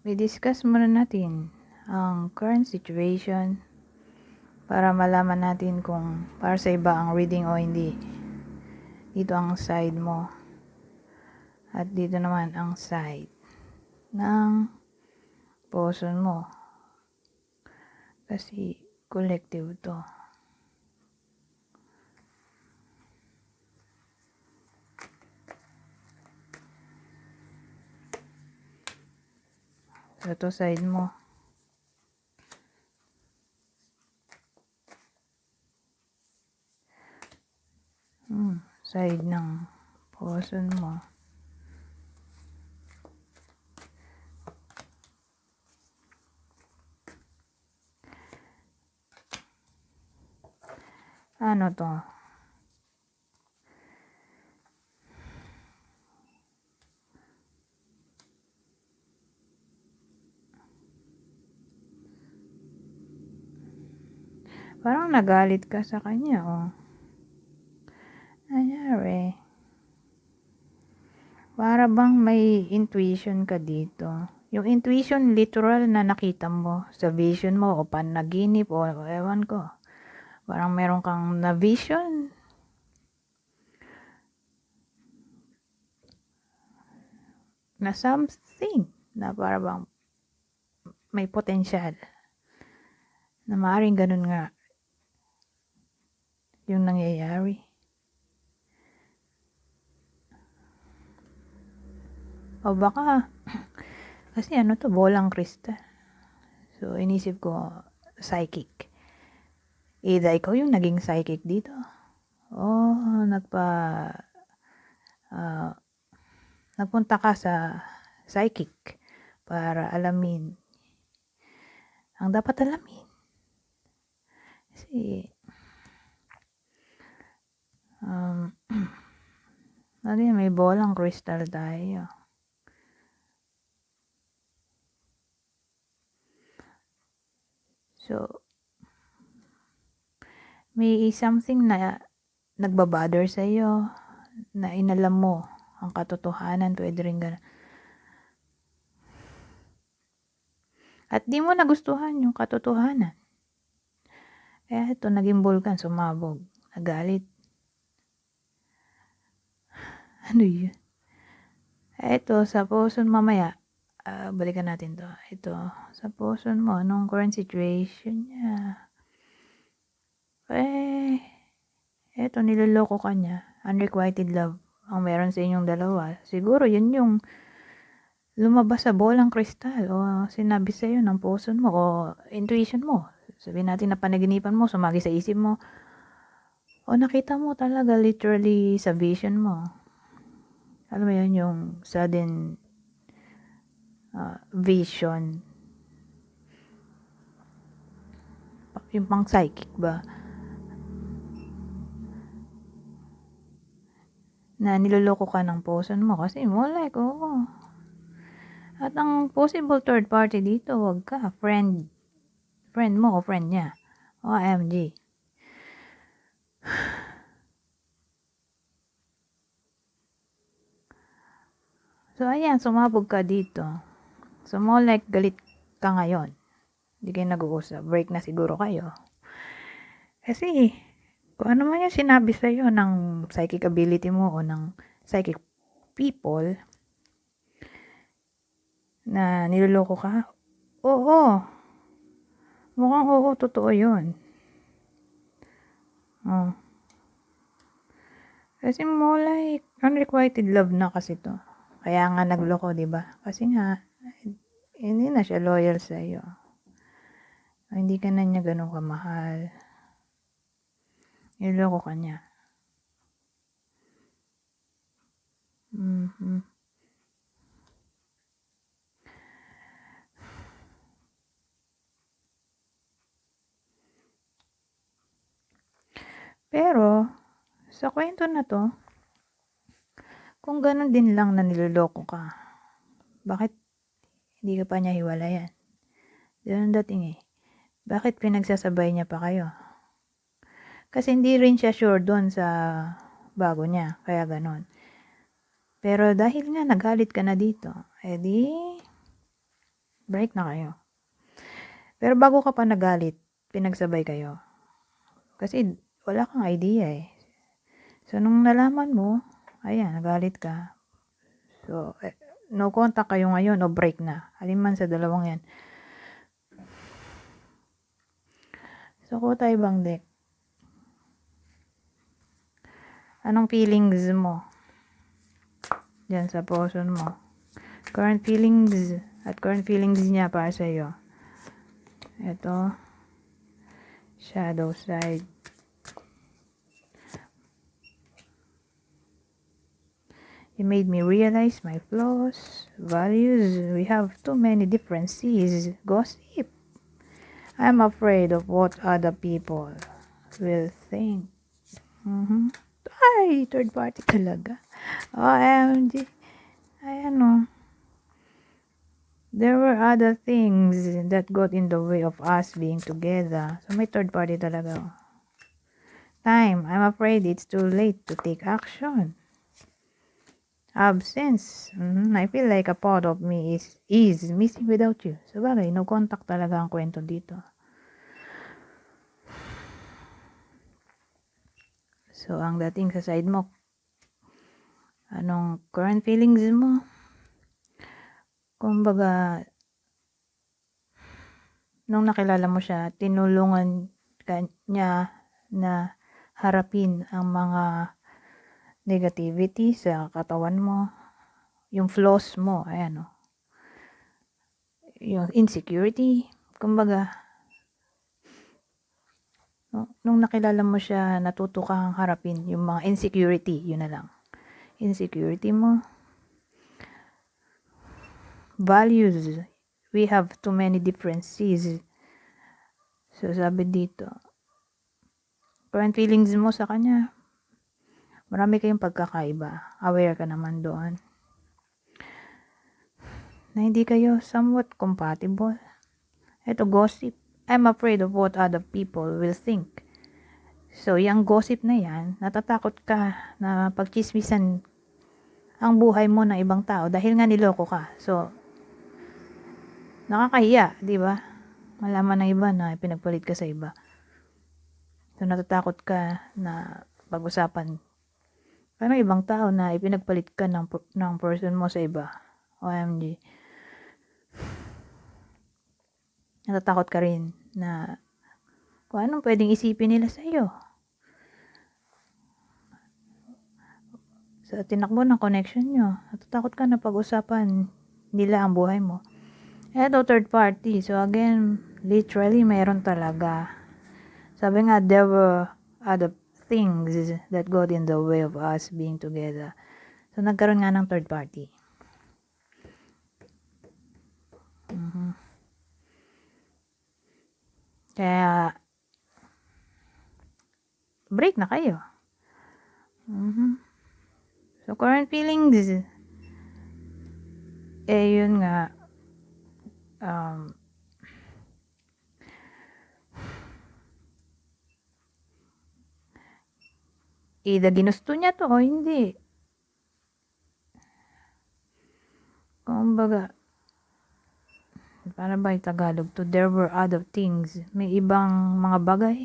I-discuss muna natin ang current situation para malaman natin kung para sa iba ang reading o hindi. Dito ang side mo at dito naman ang side ng person mo, kasi collective to. So to side mo, side ng person mo. Ano to? Parang nagalit ka sa kanya, oh. Anyari. Para bang may intuition ka dito. Yung intuition literal na nakita mo sa vision mo o panaginip o ewan ko. Parang meron kang na vision na something na para bang may potential na maaaring ganun nga yung nangyayari. O baka kasi ano to, bolang kristal. So inisip ko psychic. Either ikaw yung naging psychic dito o nagpunta ka sa psychic para alamin ang dapat alamin. Kasi may bolang crystal tayo. So may something na nagbabother sa iyo na inalam mo ang katotohanan, pwede rin ganun. At di mo nagustuhan yung katotohanan. Kaya ito, naging bulkan, sumabog, nagalit. Ano yun? Ito, sa person mamaya, balikan natin to. Ito, sa person mo, anong current situation niya? Ito, niloloko ka niya. Unrequited love ang meron sa inyong dalawa. Siguro, yun yung lumabas sa bolang kristal o sinabi sa iyo ng person mo o intuition mo. Sabihin natin na panaginipan mo, sumagi sa isip mo. O nakita mo talaga literally sa vision mo. Alam mo yun, yung sudden vision. Yung pang psychic ba? Na niloloko ka ng person mo kasi mo like, oo. At ang possible third party dito, wag ka. Friend mo o friend niya. OMG. So, ayan, sumabog ka dito. So, more like galit ka ngayon. Hindi kayo nag-uusap. Break na siguro kayo. Kasi, kung ano man yung sinabi sa'yo ng psychic ability mo o ng psychic people na niloloko ka, oo. Mukhang oo, totoo yun. Oh. Kasi more like unrequited love na kasi to. Kaya nga nagloko, di ba? Kasi nga, hindi na siya loyal sa iyo. Hindi ka na niya ganun kamahal. Niloko ka niya. Pero, sa kwento na to, kung ganun din lang na niloloko ka, bakit hindi ka pa niya hiwalayan? Ganun dating eh. Bakit pinagsasabay niya pa kayo? Kasi hindi rin siya sure doon sa bago niya, kaya ganun. Pero dahil nga nagalit ka na dito, edi Break na kayo. Pero bago ka pa nagalit, pinagsabay kayo. Kasi wala kang idea eh. So, nung nalaman mo, ayan, nagalit ka. So, no contact kayo ngayon o break na. Alin man sa dalawang yan. So, kuha tayo ibang deck. Anong feelings mo? Diyan sa person mo. Current feelings at current feelings niya para sa iyo. Ito. Shadow side. You made me realize my flaws, values. We have too many differences. Gossip. I'm afraid of what other people will think. Ay, third party talaga. OMG. Ay, ano. There were other things that got in the way of us being together. So, may third party talaga. Time. I'm afraid it's too late to take action. Absence. I feel like a part of me is missing without you. So, bagay, no contact talaga ang kwento dito. So, ang dating sa side mo, anong current feelings mo? Kumbaga, nung nakilala mo siya, tinulungan ka niya na harapin ang mga negativity sa katawan mo, yung flaws mo, ayan o. Yung insecurity, kumbaga, nung nakilala mo siya, natuto kang harapin yung mga insecurity, yun na lang. Insecurity mo. Values, we have too many differences. So, sabi dito, current feelings mo sa kanya, marami kayong pagkakaiba. Aware ka naman doon. Na hindi kayo somewhat compatible. Ito, gossip. I'm afraid of what other people will think. So, yung gossip na yan, natatakot ka na pagchismisan ang buhay mo ng ibang tao dahil nga niloko ka. So, nakakahiya, di ba? Malaman ng iba na pinagpalit ka sa iba. So, natatakot ka na pag-usapan parang ibang tao na ipinagpalit ka ng person mo sa iba. OMG. Natatakot ka rin na kung anong pwedeng isipin nila sa iyo. Sa tinakbo ng connection nyo, natatakot ka na pag-usapan nila ang buhay mo. Eto, third party. So again, literally, mayroon talaga. Sabi nga, there were other things that got in the way of us being together. So, nagkaroon nga ng third party. Kaya, break na kayo. So, current feelings, yun nga, either ginusto niya to o hindi. Kumbaga, para ba yung Tagalog to? There were other things. May ibang mga bagay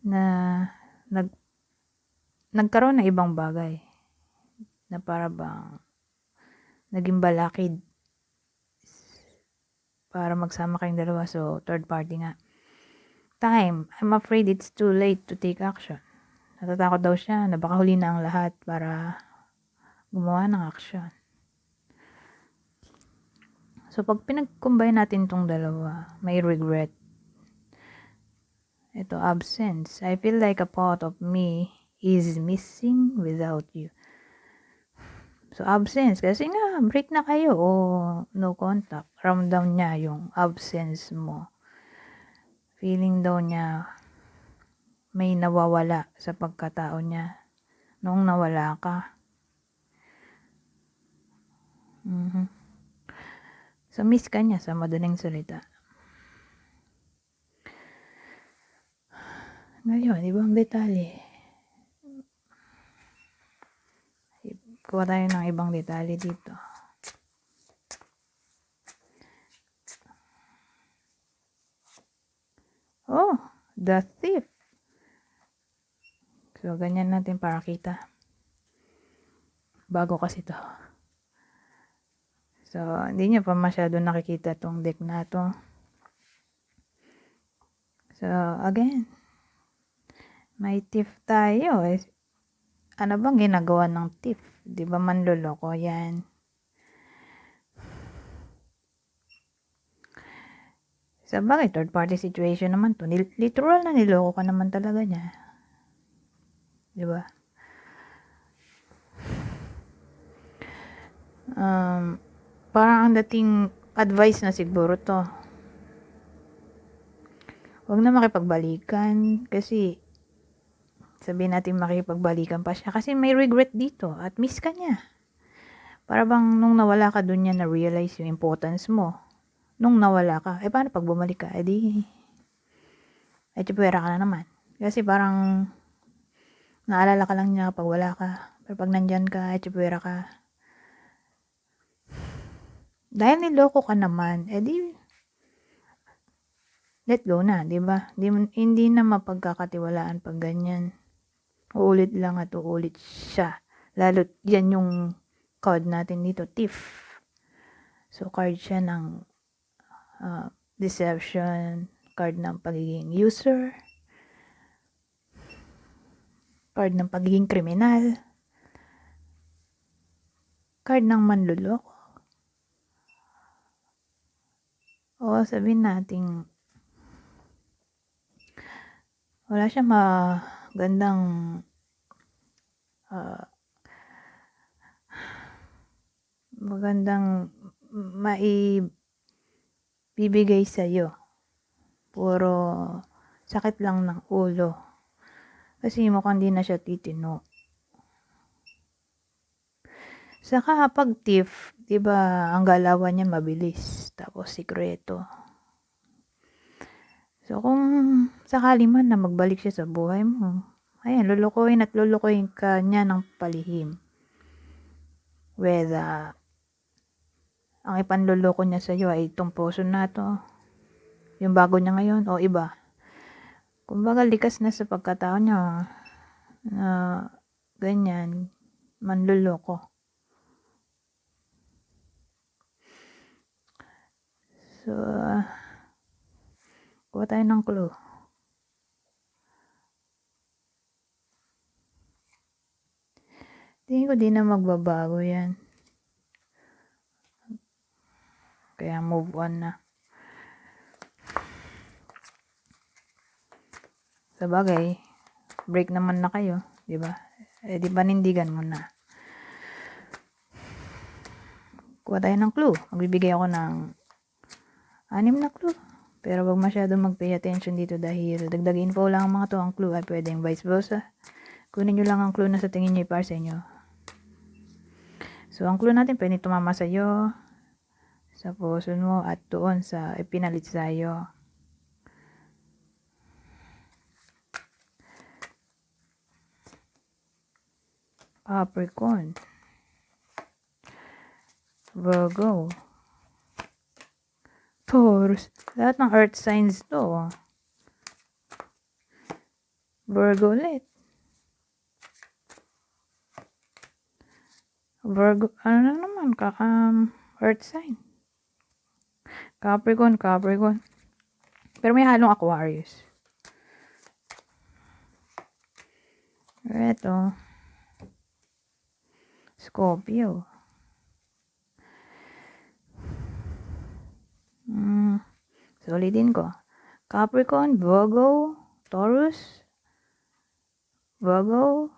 na nagkaroon na ibang bagay na para bang naging balakid para magsama kayong dalawa. So, third party nga. Time. I'm afraid it's too late to take action. Natatakot daw siya na baka huli na ang lahat para gumawa ng action. So, pag pinag-combine natin tong dalawa, may regret. Ito, absence. I feel like a part of me is missing without you. So, absence. Kasi nga, break na kayo o no contact. Ramdam niya yung absence mo. Feeling daw niya may nawawala sa pagkatao niya noong nawala ka. So, miss ka niya sa madaling salita. Ngayon, ibang detalye. Kuha tayo ng ibang detalye dito. the thief. So, ganyan natin para kita. Bago kasi to. So, hindi nyo pa masyado nakikita tong deck na to. So, again, may thief tayo. Ano bang ginagawa ng thief? Di ba manloloko yan? Sa bagay, third party situation naman to. Literal na niloko ka naman talaga niya. Di ba? Parang ang dating advice na siguro to. Huwag na makipagbalikan kasi sabihin natin makipagbalikan pa siya kasi may regret dito at miss ka niya. Para bang nung nawala ka dun niya na-realize yung importance mo. Nung nawala ka, paano pag bumalik ka? Tsipwera ka na naman. Kasi parang naalala ka lang niya kapag wala ka. Pero pag nandyan ka, tsipwera ka. Dahil niloko ka naman, let go na, di ba? Hindi na mapagkakatiwalaan pag ganyan. Uulit lang at uulit siya. Lalo yan yung card natin dito, thief. So, card siya ng deception, card ng pagiging user, card ng pagiging kriminal, card ng manluloko. O sabihin natin, wala siya magandang maibibigay sa'yo. Puro sakit lang ng ulo. Kasi mukhang di na siya titino. Saka pag thief, di ba, ang galawan niya mabilis. Tapos sikreto. So, kung sakali man na magbalik siya sa buhay mo, ayan, lulukoyin ka niya ng palihim. Whether ang ipanluloko niya sa iyo ay itong poso na to, yung bago niya ngayon, o iba. Kumbaga, likas na sa pagkatao niya na ganyan, manluloko. So, kuha tayo ng clue. Tingin ko di na magbabago yan. Kaya move on na. Sa bagay, break naman na kayo, di ba? Di panindigan mo na. Kuha tayo ng clue. Magbibigay ako ng 6 na clue. Pero wag masyado mag-pay attention dito dahil dagdag info lang ang mga to. Ang clue ay pwedeng vice versa. Kunin nyo lang ang clue na sa tingin nyo para sa inyo. So, ang clue natin pwedeng tumama sa iyo, sa puso mo, at doon sa ipinalit sa iyo. Capricorn, Virgo, Taurus. Lahat ng earth signs to. Virgo ulit. Virgo, ano na naman, earth sign. Capricorn. Pero may halong Aquarius. Ito. Scorpio. Solidin ko. Capricorn, Virgo, Taurus, Virgo,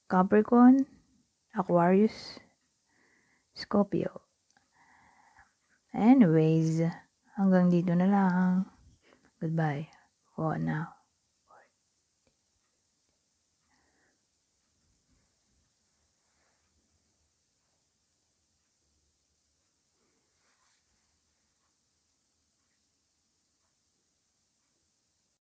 Capricorn, Aquarius, Scorpio. Anyways, hanggang dito na lang. Goodbye for now.